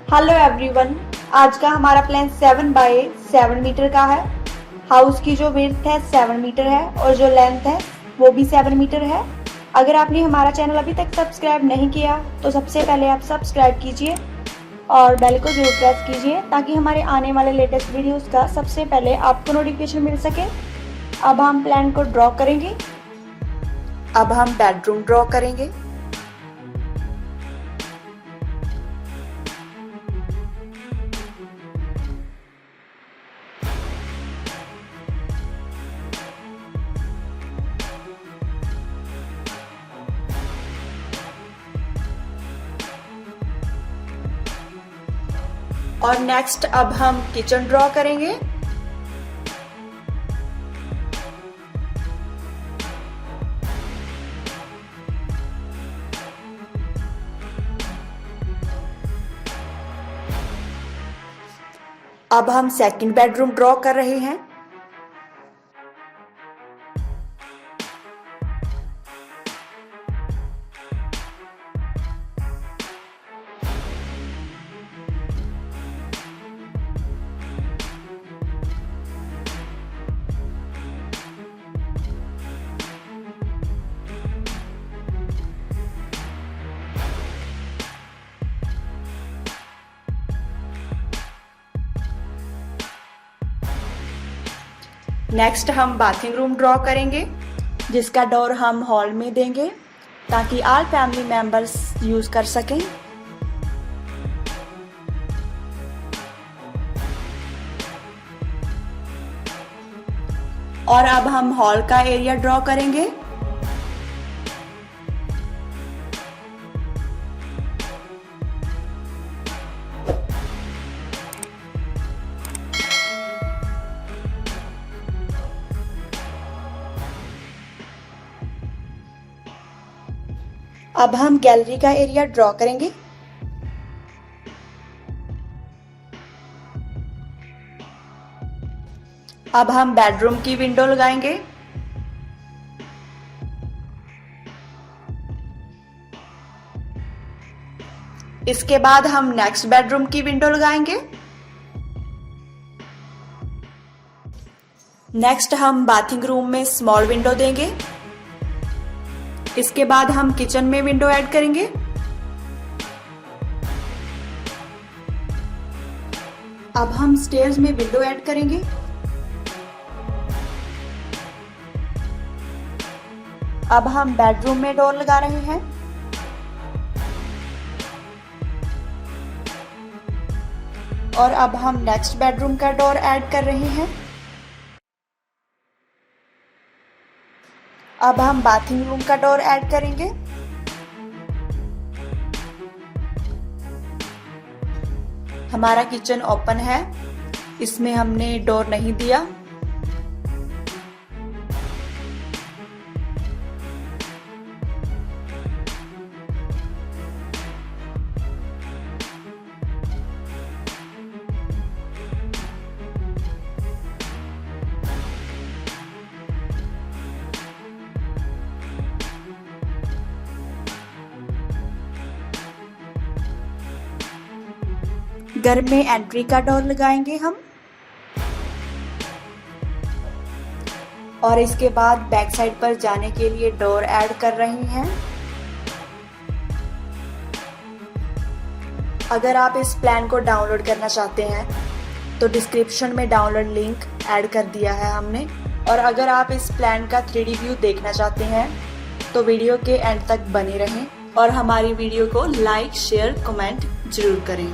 Hello everyone, आज का हमारा प्लान 7x7 मीटर का है। हाउस की जो विड्थ है 7 मीटर है और जो लेंथ है वो भी 7 मीटर है। अगर आपने हमारा चैनल अभी तक सब्सक्राइब नहीं किया तो सबसे पहले आप सब्सक्राइब कीजिए और बेल को जरूर प्रेस कीजिए ताकि हमारे आने वाले लेटेस्ट वीडियोस का सबसे पहले आपको नोटिफिकेशन मिल सके। अब हम प्लान को ड्रॉ करेंगे। अब हम बेडरूम ड्रॉ करेंगे। और नेक्स्ट अब हम किचन ड्रॉ करेंगे। अब हम सेकंड बेडरूम ड्रॉ कर रहे हैं। नेक्स्ट हम बाथिंग रूम ड्रॉ करेंगे, जिसका डोर हम हॉल में देंगे ताकि ऑल फैमिली मेंबर्स यूज कर सकें। और अब हम हॉल का एरिया ड्रॉ करेंगे। अब हम गैलरी का एरिया ड्रॉ करेंगे। अब हम बेडरूम की विंडो लगाएंगे। इसके बाद हम नेक्स्ट बेडरूम की विंडो लगाएंगे। नेक्स्ट हम बाथिंग रूम में स्मॉल विंडो देंगे। इसके बाद हम किचन में विंडो ऐड करेंगे। अब हम स्टेयर्स में विंडो ऐड करेंगे। अब हम बेडरूम में डोर लगा रहे हैं। और अब हम नेक्स्ट बेडरूम का डोर ऐड कर रहे हैं। अब हम बाथिंग रूम का डोर ऐड करेंगे। हमारा किचन ओपन है, इसमें हमने डोर नहीं दिया। घर में एंट्री का डोर लगाएंगे हम। और इसके बाद बैक साइड पर जाने के लिए डोर ऐड कर रहे हैं। अगर आप इस प्लान को डाउनलोड करना चाहते हैं तो डिस्क्रिप्शन में डाउनलोड लिंक ऐड कर दिया है हमने। और अगर आप इस प्लान का 3D व्यू देखना चाहते हैं तो वीडियो के एंड तक बने रहें और हमारी वीडियो को लाइक, शेयर, कमेंट जरूर करें।